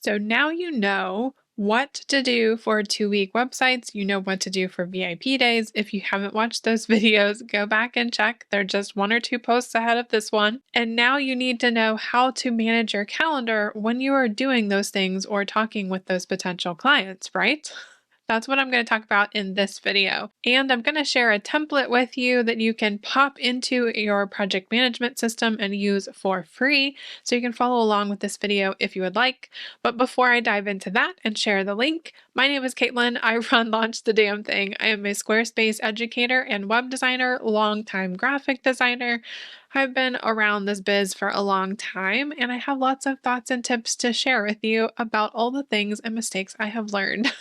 So now you know what to do for 2-week websites. You know what to do for VIP days. If you haven't watched those videos, go back and check. They're just 1 or 2 posts ahead of this one. And now you need to know how to manage your calendar when you are doing those things or talking with those potential clients, right? That's what I'm going to talk about in this video. And I'm going to share a template with you that you can pop into your project management system and use for free. So you can follow along with this video if you would like. But before I dive into that and share the link, my name is Caitlin. I run Launch the Damn Thing. I am a Squarespace educator and web designer, longtime graphic designer. I've been around this biz for a long time, and I have lots of thoughts and tips to share with you about all the things and mistakes I have learned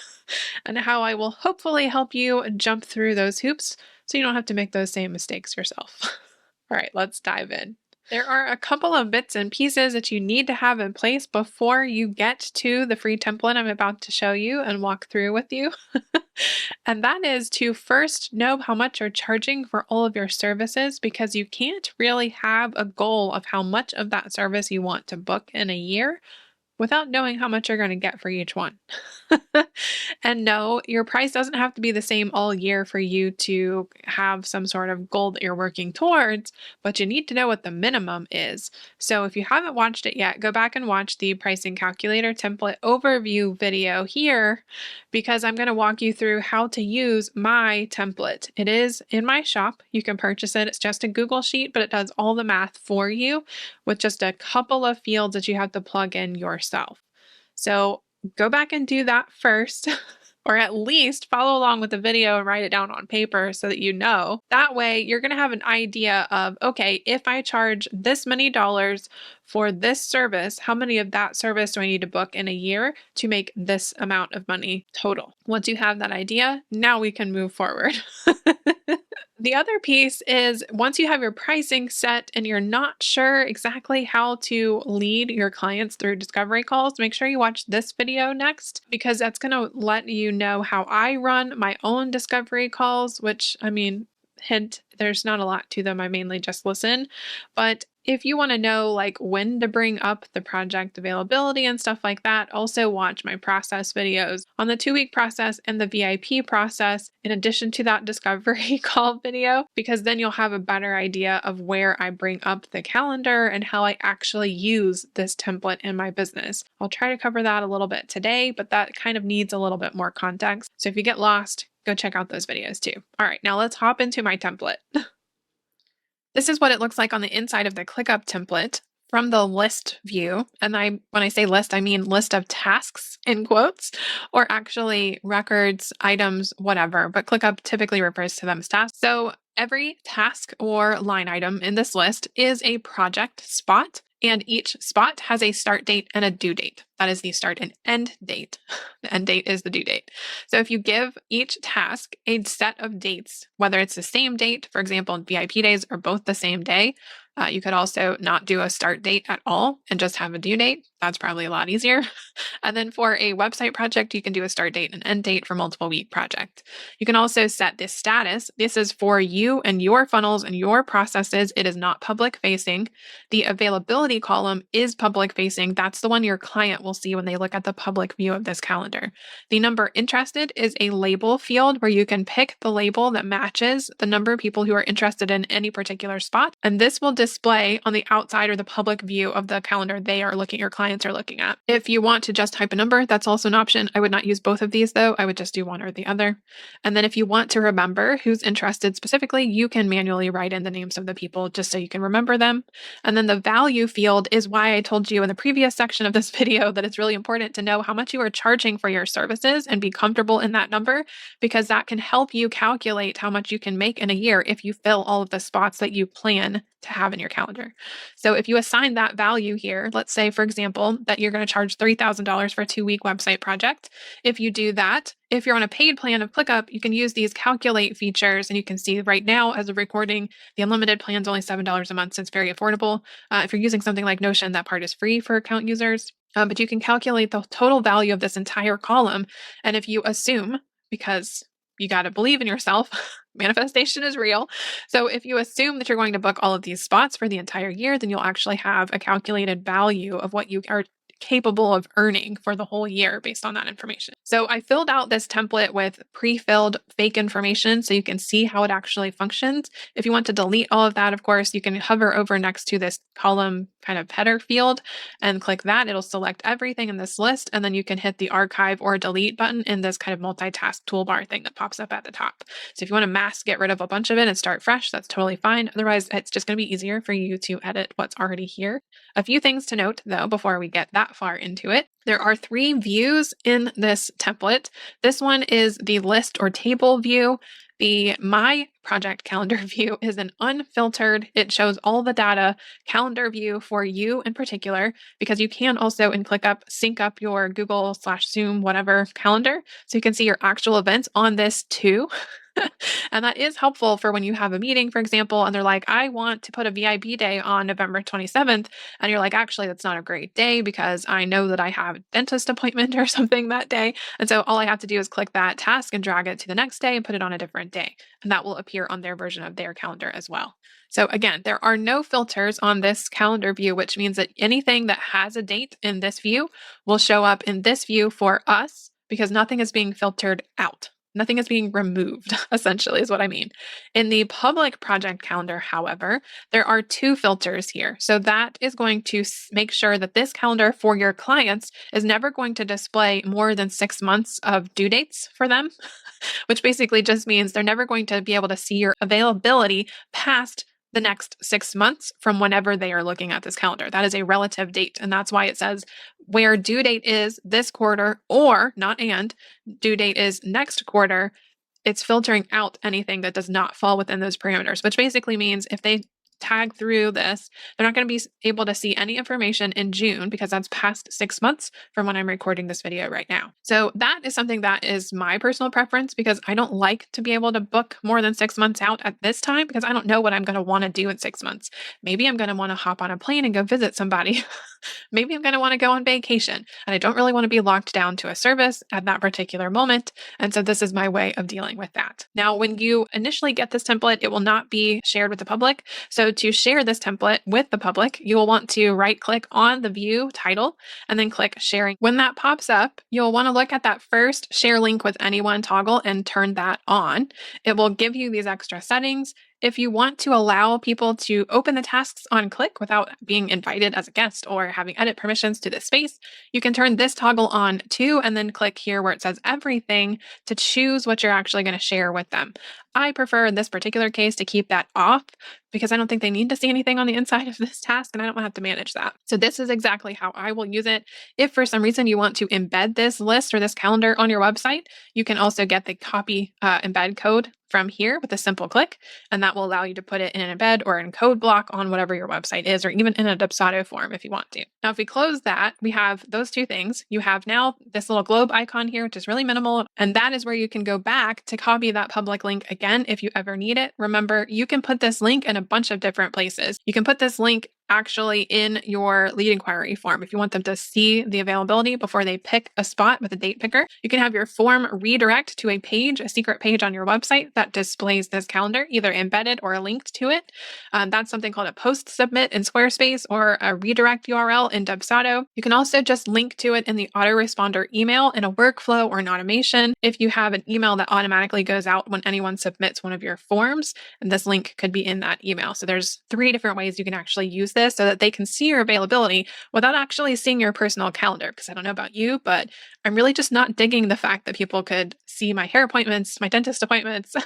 and how I will hopefully help you jump through those hoops so you don't have to make those same mistakes yourself. All right, let's dive in. There are a couple of bits and pieces that you need to have in place before you get to the free template I'm about to show you and walk through with you. And that is to first know how much you're charging for all of your services, because you can't really have a goal of how much of that service you want to book in a year without knowing how much you're going to get for each one. And no, your price doesn't have to be the same all year for you to have some sort of goal that you're working towards, but you need to know what the minimum is. So if you haven't watched it yet, go back and watch the pricing calculator template overview video here, because I'm going to walk you through how to use my template. It is in my shop. You can purchase it. It's just a Google sheet, but it does all the math for you with just a couple of fields that you have to plug in yourself. So go back and do that first, or at least follow along with the video and write it down on paper so that you know. That way, you're going to have an idea of, okay, if I charge this many dollars for this service, how many of that service do I need to book in a year to make this amount of money total? Once you have that idea, now we can move forward. The other piece is, once you have your pricing set and you're not sure exactly how to lead your clients through discovery calls, make sure you watch this video next, because that's going to let you know how I run my own discovery calls, which, I mean, hint, there's not a lot to them. I mainly just listen. But if you want to know like when to bring up the project availability and stuff like that, also watch my process videos on the 2-week process and the VIP process, in addition to that discovery call video, because then you'll have a better idea of where I bring up the calendar and how I actually use this template in my business. I'll try to cover that a little bit today, but that kind of needs a little bit more context. So if you get lost, go check out those videos too. All right, now let's hop into my template. This is what it looks like on the inside of the ClickUp template from the list view. And when I say list, I mean list of tasks in quotes, or actually records, items, whatever. But ClickUp typically refers to them as tasks. So every task or line item in this list is a project spot. And each spot has a start date and a due date. That is the start and end date. The end date is the due date. So if you give each task a set of dates, whether it's the same date, for example, VIP days are both the same day, you could also not do a start date at all and just have a due date. That's probably a lot easier. And then for a website project, you can do a start date and end date for multiple week project. You can also set this status. This is for you and your funnels and your processes. It is not public facing. The availability column is public facing. That's the one your client will see when they look at the public view of this calendar. The number interested is a label field where you can pick the label that matches the number of people who are interested in any particular spot. And this will display on the outside or the public view of the calendar your clients are looking at. If you want to just type a number, that's also an option. I would not use both of these though. I would just do one or the other. And then if you want to remember who's interested specifically, you can manually write in the names of the people just so you can remember them. And then the value field is why I told you in the previous section of this video that it's really important to know how much you are charging for your services and be comfortable in that number, because that can help you calculate how much you can make in a year if you fill all of the spots that you plan to have in your calendar. So if you assign that value here, let's say, for example, that you're going to charge $3,000 for a 2-week website project. If you do that, if you're on a paid plan of ClickUp, you can use these calculate features, and you can see right now as of recording, the unlimited plan is only $7 a month, so it's very affordable. If you're using something like Notion, that part is free for account users, but you can calculate the total value of this entire column. And if you assume, because you got to believe in yourself, manifestation is real. So if you assume that you're going to book all of these spots for the entire year, then you'll actually have a calculated value of what you are capable of earning for the whole year based on that information. So I filled out this template with pre-filled fake information so you can see how it actually functions. If you want to delete all of that, of course, you can hover over next to this column kind of header field and click that. It'll select everything in this list, and then you can hit the archive or delete button in this kind of multitask toolbar thing that pops up at the top. So if you want to mass get rid of a bunch of it and start fresh, that's totally fine. Otherwise, it's just going to be easier for you to edit what's already here. A few things to note though, before we get that far into it. There are 3 views in this template. This one is the list or table view. The My Project Calendar view is an unfiltered, it shows all the data calendar view for you in particular, because you can also in ClickUp sync up your Google/Zoom, whatever calendar. So you can see your actual events on this too. And that is helpful for when you have a meeting, for example, and they're like, I want to put a VIP day on November 27th. And you're like, actually, that's not a great day because I know that I have a dentist appointment or something that day. And so all I have to do is click that task and drag it to the next day and put it on a different day. And that will appear on their version of their calendar as well. So again, there are no filters on this calendar view, which means that anything that has a date in this view will show up in this view for us because nothing is being filtered out. Nothing is being removed, essentially, is what I mean. In the public project calendar, however, there are 2 filters here. So that is going to make sure that this calendar for your clients is never going to display more than 6 months of due dates for them, which basically just means they're never going to be able to see your availability past the next 6 months from whenever they are looking at this calendar. That is a relative date. And that's why it says where due date is this quarter, or not and, due date is next quarter. It's filtering out anything that does not fall within those parameters, which basically means if they tag through this, they're not going to be able to see any information in June because that's past 6 months from when I'm recording this video right now. So that is something that is my personal preference because I don't like to be able to book more than 6 months out at this time because I don't know what I'm going to want to do in 6 months. Maybe I'm going to want to hop on a plane and go visit somebody. Maybe I'm going to want to go on vacation and I don't really want to be locked down to a service at that particular moment. And so this is my way of dealing with that. Now, when you initially get this template, it will not be shared with the public. So to share this template with the public, you will want to right click on the view title and then click sharing. When that pops up, you'll want to look at that first share link with anyone toggle and turn that on. It will give you these extra settings. If you want to allow people to open the tasks on Click without being invited as a guest or having edit permissions to this space, you can turn this toggle on too, and then click here where it says everything to choose what you're actually going to share with them. I prefer in this particular case to keep that off because I don't think they need to see anything on the inside of this task and I don't want to have to manage that. So this is exactly how I will use it. If for some reason you want to embed this list or this calendar on your website, you can also get the copy embed code from here with a simple click, and that will allow you to put it in an embed or in code block on whatever your website is, or even in a Dubsado form if you want to. Now, if we close that, we have those 2 things. You have now this little globe icon here, which is really minimal, and that is where you can go back to copy that public link again if you ever need it. Remember, you can put this link in a bunch of different places. You can put this link actually in your lead inquiry form. If you want them to see the availability before they pick a spot with a date picker, you can have your form redirect to a page, a secret page on your website that displays this calendar, either embedded or linked to it. That's something called a post submit in Squarespace or a redirect URL in Dubsado. You can also just link to it in the autoresponder email in a workflow or an automation. If you have an email that automatically goes out when anyone submits one of your forms, and this link could be in that email. So there's 3 different ways you can actually use this so that they can see your availability without actually seeing your personal calendar. Because I don't know about you, but I'm really just not digging the fact that people could see my hair appointments, my dentist appointments,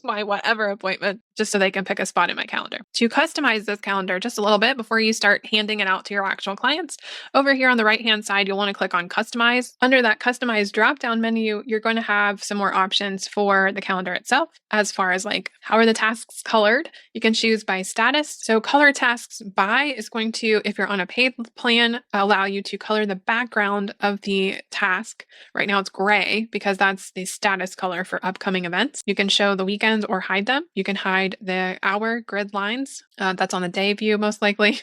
my whatever appointment, just so they can pick a spot in my calendar. To customize this calendar just a little bit before you start handing it out to your actual clients, over here on the right-hand side, you'll want to click on Customize. Under that Customize drop-down menu, you're going to have some more options for the calendar itself, as far as like, how are the tasks colored? You can choose by status. So color tasks by is going to, if you're on a paid plan, allow you to color the background of the task. Right now it's gray because that's the status color for upcoming events. You can show the weekends or hide them. You can hide the hour grid lines. That's on the day view, most likely.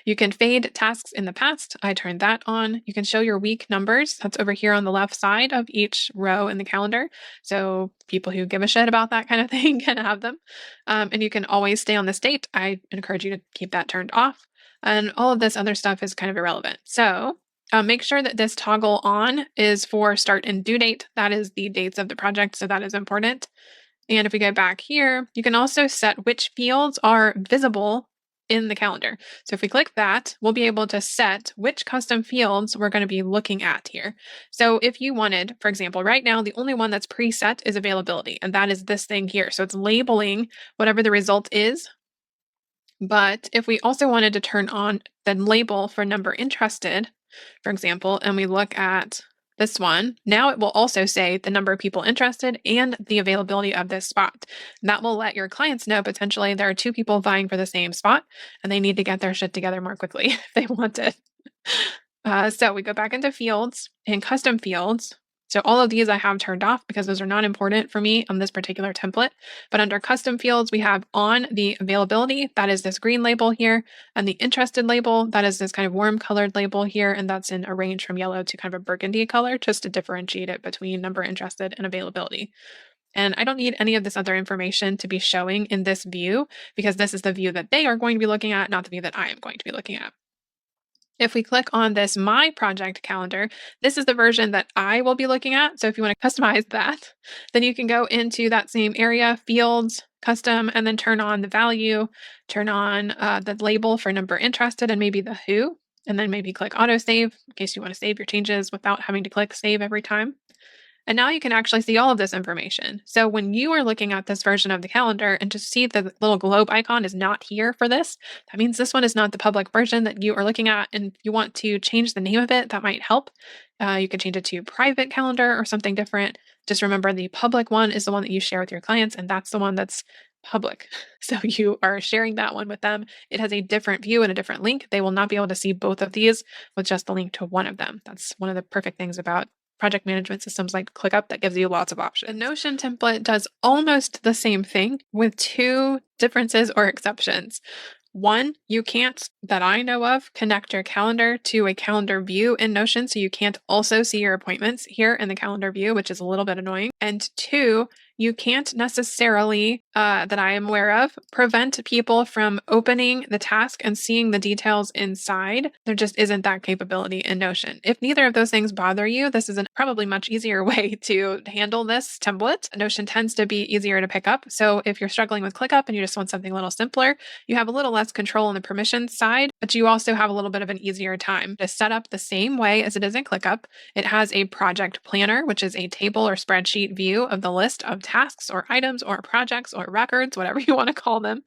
You can fade tasks in the past. I turned that on. You can show your week numbers. That's over here on the left side of each row in the calendar. So people who give a shit about that kind of thing can have them. And you can always stay on this date. I encourage you to keep that turned off. and all of this other stuff is kind of irrelevant. So make sure that this toggle on is for start and due date. That is the dates of the project, so that is important. And if we go back here, you can also set which fields are visible in the calendar. So if we click that, we'll be able to set which custom fields we're going to be looking at here. So if you wanted, for example, right now, the only one that's preset is availability, and that is this thing here. So it's labeling whatever the result is. But if we also wanted to turn on the label for number interested, for example, and we look at this one, now it will also say the number of people interested and the availability of this spot. And that will let your clients know potentially there are two people vying for the same spot and they need to get their shit together more quickly if they want it. So we go back into fields and custom fields. So all of these I have turned off because those are not important for me on this particular template. But under custom fields, we have on the availability, that is this green label here, and the interested label, that is this kind of warm colored label here. And that's in a range from yellow to kind of a burgundy color, just to differentiate it between number interested and availability. And I don't need any of this other information to be showing in this view because this is the view that they are going to be looking at, not the view that I am going to be looking at. If we click on this My Project Calendar, this is the version that I will be looking at. So if you want to customize that, then you can go into that same area, Fields, Custom, and then turn on the value, turn on the label for number interested, and maybe the who, and then maybe click Auto Save in case you want to save your changes without having to click Save every time. And now you can actually see all of this information. So when you are looking at this version of the calendar and just see the little globe icon is not here for this, that means this one is not the public version that you are looking at. And if you want to change the name of it, that might help. You could change it to private calendar or something different. Just remember the public one is the one that you share with your clients, and that's the one that's public. So you are sharing that one with them. It has a different view and a different link. They will not be able to see both of these with just the link to one of them. That's one of the perfect things about project management systems like ClickUp that gives you lots of options. The Notion template does almost the same thing with two differences or exceptions. One, you can't, that I know of, connect your calendar to a calendar view in Notion, so you can't also see your appointments here in the calendar view, which is a little bit annoying. And two, you can't necessarily, that I am aware of, prevent people from opening the task and seeing the details inside. There just isn't that capability in Notion. If neither of those things bother you, this is a probably much easier way to handle this template. Notion tends to be easier to pick up. So if you're struggling with ClickUp and you just want something a little simpler, you have a little less control on the permissions side, but you also have a little bit of an easier time to set up the same way as it is in ClickUp. It has a project planner, which is a table or spreadsheet view of the list of tasks or items or projects or records, whatever you want to call them.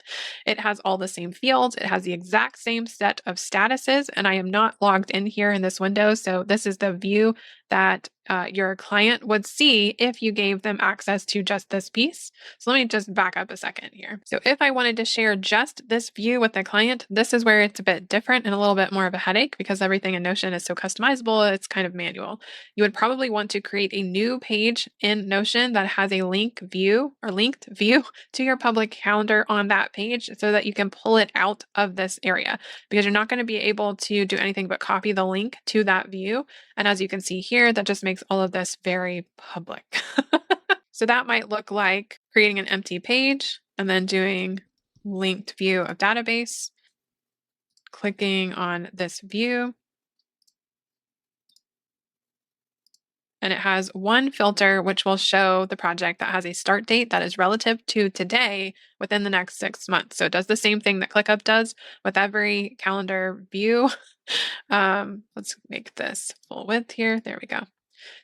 It has all the same fields. It has the exact same set of statuses, and I am not logged in here in this window. So this is the view that your client would see if you gave them access to just this piece. So let me just back up a second here. So if I wanted to share just this view with the client, this is where it's a bit different and a little bit more of a headache because everything in Notion is so customizable, it's kind of manual. You would probably want to create a new page in Notion that has a linked view to your public calendar on that page so that you can pull it out of this area because you're not going to be able to do anything but copy the link to that view. And as you can see here, that just makes all of this very public. So that might look like creating an empty page and then doing linked view of database, clicking on this view. And it has one filter, which will show the project that has a start date that is relative to today within the next 6 months. So it does the same thing that ClickUp does with every calendar view. Let's make this full width here. There we go.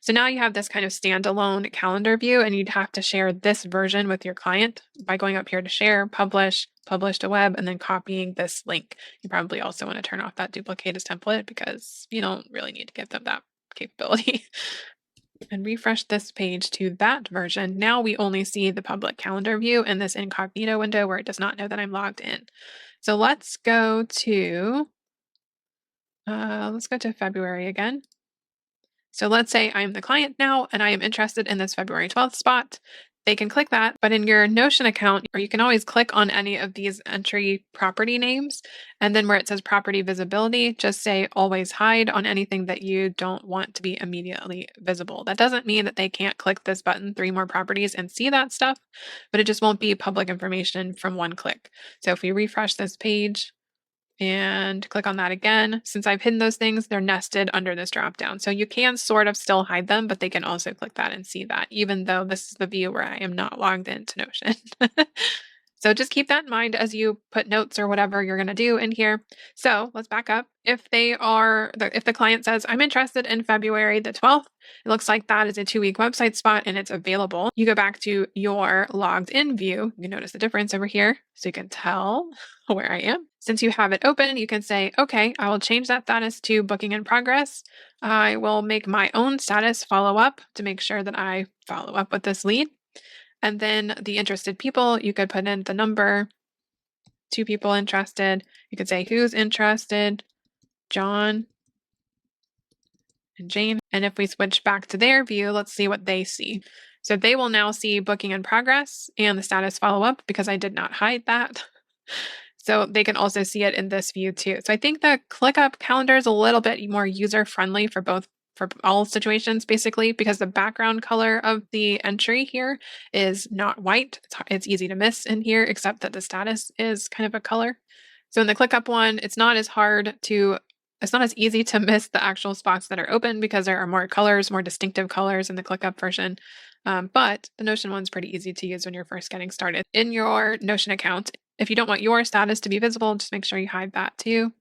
So now you have this kind of standalone calendar view, and you'd have to share this version with your client by going up here to share, publish to web, and then copying this link. You probably also want to turn off that duplicate as template because you don't really need to give them that capability. And refresh this page to that version. Now we only see the public calendar view in this incognito window where it does not know that I'm logged in. So let's go to February again. So let's say I'm the client now and I am interested in this February 12th spot. They can click that, but in your Notion account, or you can always click on any of these entry property names. And then where it says property visibility, just say always hide on anything that you don't want to be immediately visible. That doesn't mean that they can't click this button, 3 more properties, and see that stuff, but it just won't be public information from one click. So if we refresh this page, and click on that again. Since I've hidden those things, they're nested under this drop down. So you can sort of still hide them, but they can also click that and see that, even though this is the view where I am not logged into Notion. So just keep that in mind as you put notes or whatever you're going to do in here. So let's back up. If the client says, I'm interested in February the 12th, it looks like that is a 2-week website spot and it's available. You go back to your logged in view. You notice the difference over here. So you can tell where I am. Since you have it open, you can say, okay, I will change that status to booking in progress. I will make my own status follow up to make sure that I follow up with this lead. And then the interested people, you could put in the number, 2 people interested. You could say who's interested, John and Jane. And if we switch back to their view, let's see what they see. So they will now see booking in progress and the status follow up because I did not hide that. So they can also see it in this view too. So I think the ClickUp calendar is a little bit more user friendly for all situations, basically, because the background color of the entry here is not white. It's easy to miss in here, except that the status is kind of a color. So in the ClickUp one, it's not as easy to miss the actual spots that are open because there are more colors, more distinctive colors in the ClickUp version. But the Notion one's pretty easy to use when you're first getting started. In your Notion account, if you don't want your status to be visible, just make sure you hide that too.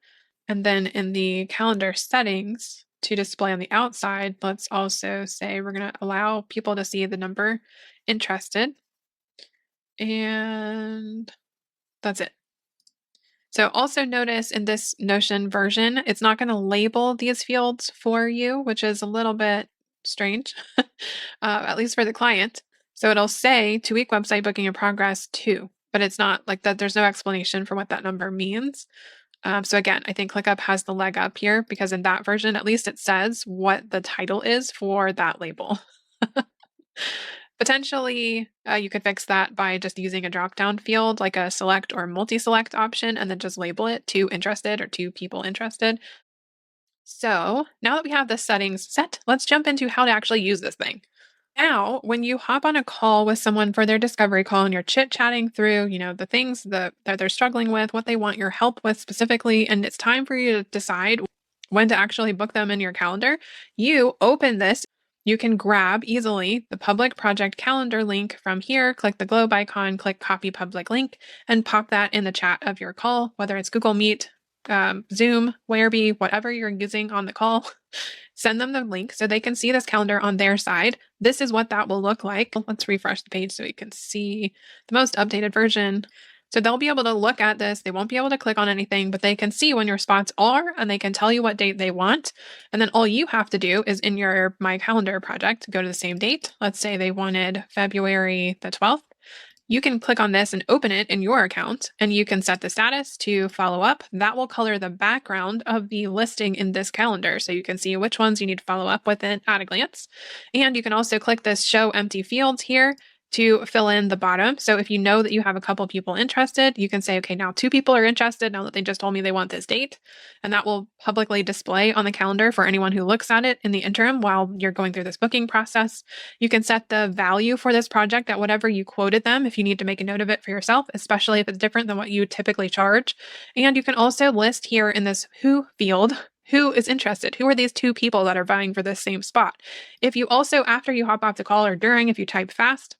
And then in the calendar settings to display on the outside, let's also say we're going to allow people to see the number interested. And that's it. So also notice in this Notion version, it's not going to label these fields for you, which is a little bit strange, at least for the client. So it'll say 2-week website booking in progress 2, but it's not like that. There's no explanation for what that number means. So again, I think ClickUp has the leg up here because in that version, at least it says what the title is for that label. Potentially, you could fix that by just using a drop-down field like a select or multi-select option and then just label it 2 interested or 2 people interested. So now that we have the settings set, let's jump into how to actually use this thing. Now, when you hop on a call with someone for their discovery call and you're chit-chatting through, the things that they're struggling with, what they want your help with specifically, and it's time for you to decide when to actually book them in your calendar, you open this. You can grab easily the public project calendar link from here, click the globe icon, click copy public link, and pop that in the chat of your call, whether it's Google Meet, Zoom, Whereby, whatever you're using on the call. Send them the link so they can see this calendar on their side. This is what that will look like. Let's refresh the page so you can see the most updated version. So they'll be able to look at this. They won't be able to click on anything, but they can see when your spots are and they can tell you what date they want. And then all you have to do is in your My Calendar project, go to the same date. Let's say they wanted February the 12th. You can click on this and open it in your account, and you can set the status to follow up. That will color the background of the listing in this calendar, so you can see which ones you need to follow up with at a glance. And you can also click this Show Empty Fields here to fill in the bottom. So if you know that you have a couple people interested, you can say, okay, now 2 people are interested now that they just told me they want this date. And that will publicly display on the calendar for anyone who looks at it in the interim while you're going through this booking process. You can set the value for this project at whatever you quoted them if you need to make a note of it for yourself, especially if it's different than what you typically charge. And you can also list here in this who field who is interested? Who are these 2 people that are vying for this same spot? If you also, after you hop off the call or during, if you type fast,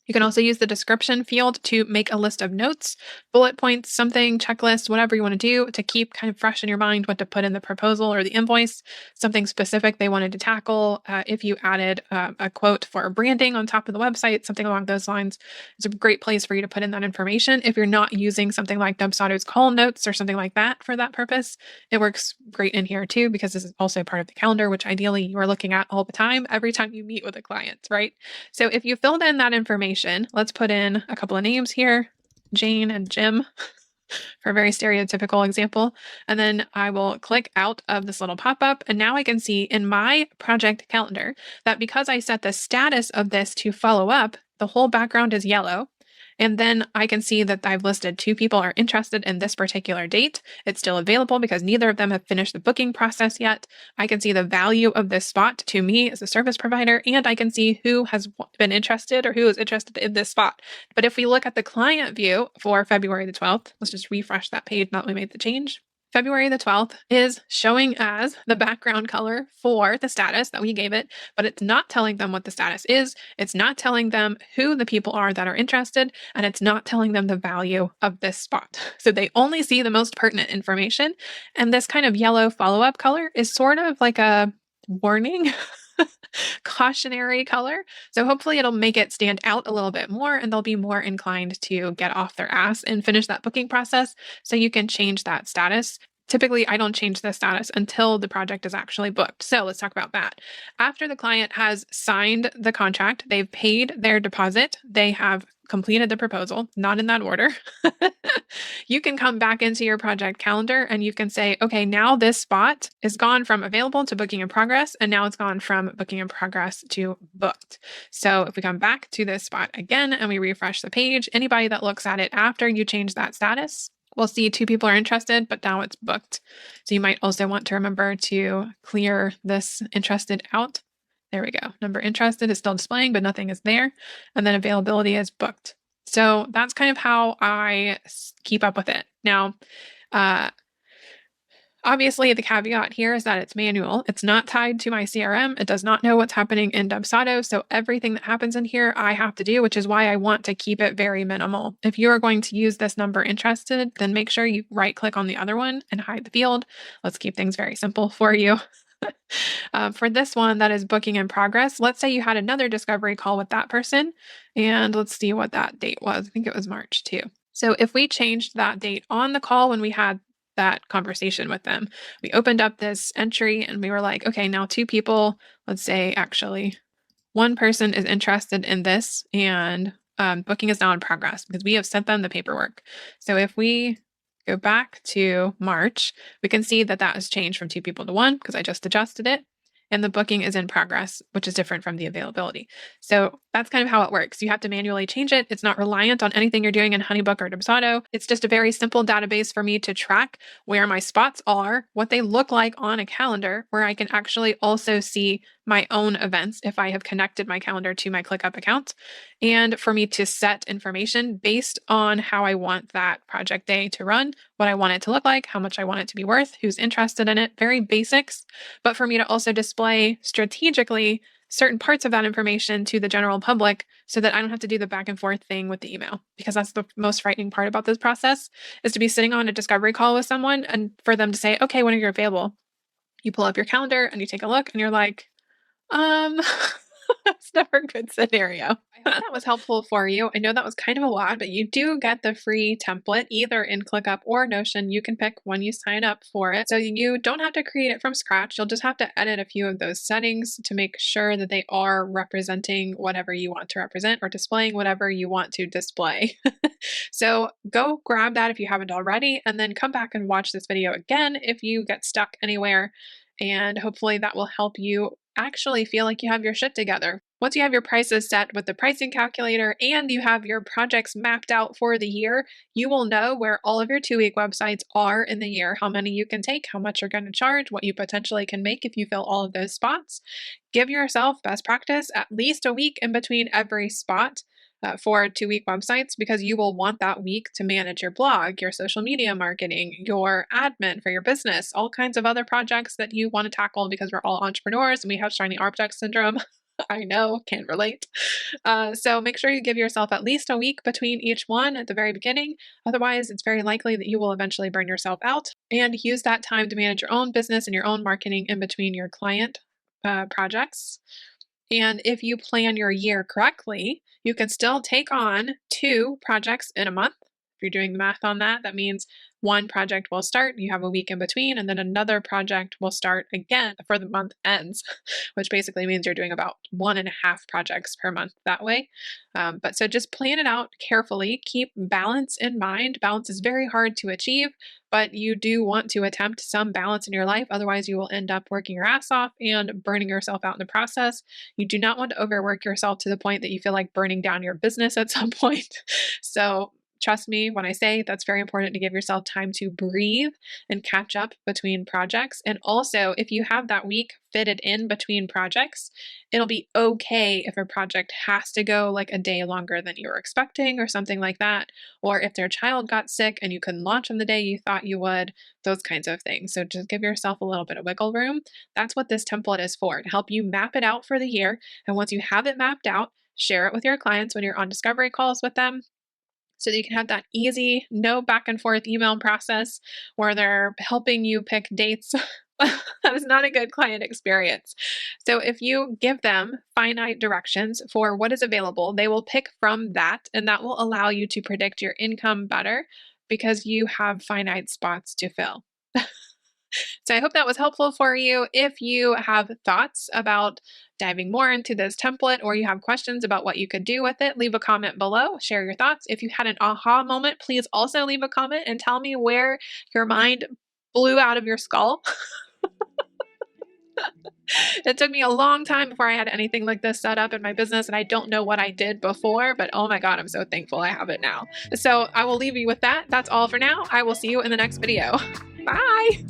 you can also use the description field to make a list of notes, bullet points, something, checklist, whatever you want to do to keep kind of fresh in your mind what to put in the proposal or the invoice, something specific they wanted to tackle. If you added a quote for branding on top of the website, something along those lines, it's a great place for you to put in that information. If you're not using something like Dubsato's call notes or something like that for that purpose, it works great in here too, because this is also part of the calendar, which ideally you are looking at all the time, every time you meet with a client, right? So if you filled in that information, let's put in a couple of names here, Jane and Jim, for a very stereotypical example. And then I will click out of this little pop-up. And now I can see in my project calendar that because I set the status of this to follow up, the whole background is yellow. And then I can see that I've listed 2 people are interested in this particular date. It's still available because neither of them have finished the booking process yet. I can see the value of this spot to me as a service provider, and I can see who has been interested or who is interested in this spot. But if we look at the client view for February the 12th, let's just refresh that page now that we made the change. February the 12th is showing as the background color for the status that we gave it, but it's not telling them what the status is. It's not telling them who the people are that are interested, and it's not telling them the value of this spot. So they only see the most pertinent information. And this kind of yellow follow-up color is sort of like a warning, cautionary color. So hopefully it'll make it stand out a little bit more, and they'll be more inclined to get off their ass and finish that booking process so you can change that status. Typically, I don't change the status until the project is actually booked. So let's talk about that. After the client has signed the contract, they've paid their deposit, they have completed the proposal, not in that order. You can come back into your project calendar and you can say, okay, now this spot is gone from available to booking in progress, and now it's gone from booking in progress to booked. So if we come back to this spot again and we refresh the page, anybody that looks at it after you change that status, we'll see 2 people are interested, but now it's booked. So you might also want to remember to clear this interested out. There we go. Number interested is still displaying, but nothing is there. And then availability is booked. So that's kind of how I keep up with it. Now, obviously, the caveat here is that it's manual. It's not tied to my CRM. It does not know what's happening in Dubsado. So everything that happens in here, I have to do, which is why I want to keep it very minimal. If you are going to use this number interested, then make sure you right click on the other one and hide the field. Let's keep things very simple for you. For this one that is booking in progress, let's say you had another discovery call with that person, and let's see what that date was. I think it was March 2. So if we changed that date on the call when we had that conversation with them, we opened up this entry and we were like, okay, now 2 people, let's say actually one person is interested in this, and booking is now in progress because we have sent them the paperwork. So if we go back to March, we can see that that has changed from 2 people to 1 because I just adjusted it. And the booking is in progress, which is different from the availability. So that's kind of how it works. You have to manually change it. It's not reliant on anything you're doing in Honeybook or Dubsado. It's just a very simple database for me to track where my spots are, what they look like on a calendar, where I can actually also see my own events if I have connected my calendar to my ClickUp account, and for me to set information based on how I want that project day to run, what I want it to look like, how much I want it to be worth, who's interested in it, very basics, but for me to also display strategically certain parts of that information to the general public so that I don't have to do the back and forth thing with the email, because that's the most frightening part about this process, is to be sitting on a discovery call with someone and for them to say, okay, when are you available? You pull up your calendar and you take a look and you're like, um, that's never a good scenario. I hope that was helpful for you. I know that was kind of a lot, but you do get the free template either in ClickUp or Notion. You can pick when you sign up for it. So you don't have to create it from scratch. You'll just have to edit a few of those settings to make sure that they are representing whatever you want to represent or displaying whatever you want to display. So go grab that if you haven't already, and then come back and watch this video again if you get stuck anywhere. And hopefully that will help you actually feel like you have your shit together. Once you have your prices set with the pricing calculator and you have your projects mapped out for the year, you will know where all of your 2-week websites are in the year, how many you can take, how much you're going to charge, what you potentially can make if you fill all of those spots. Give yourself best practice at least a week in between every spot. For 2-week websites, because you will want that week to manage your blog, your social media marketing, your admin for your business, all kinds of other projects that you want to tackle, because we're all entrepreneurs and we have shiny object syndrome. I know, can't relate. So make sure you give yourself at least a week between each one at the very beginning. Otherwise, it's very likely that you will eventually burn yourself out, and use that time to manage your own business and your own marketing in between your client projects. And if you plan your year correctly, you can still take on 2 projects in a month, If you're doing the math on that, that means one project will start, you have a week in between, and then another project will start again before the month ends, which basically means you're doing about 1.5 projects per month that way. But so just plan it out carefully. Keep balance in mind. Balance is very hard to achieve, but you do want to attempt some balance in your life. Otherwise, you will end up working your ass off and burning yourself out in the process. You do not want to overwork yourself to the point that you feel like burning down your business at some point. So, trust me when I say that's very important to give yourself time to breathe and catch up between projects. And also, if you have that week fitted in between projects, it'll be okay if a project has to go like a day longer than you were expecting or something like that. Or if their child got sick and you couldn't launch on the day you thought you would, those kinds of things. So just give yourself a little bit of wiggle room. That's what this template is for, to help you map it out for the year. And once you have it mapped out, share it with your clients when you're on discovery calls with them, so that you can have that easy, no back and forth email process where they're helping you pick dates. That is not a good client experience. So if you give them finite directions for what is available, they will pick from that, and that will allow you to predict your income better because you have finite spots to fill. So I hope that was helpful for you. If you have thoughts about diving more into this template or you have questions about what you could do with it, leave a comment below, share your thoughts. If you had an aha moment, please also leave a comment and tell me where your mind blew out of your skull. It took me a long time before I had anything like this set up in my business, and I don't know what I did before, but oh my God, I'm so thankful I have it now. So I will leave you with that. That's all for now. I will see you in the next video. Bye.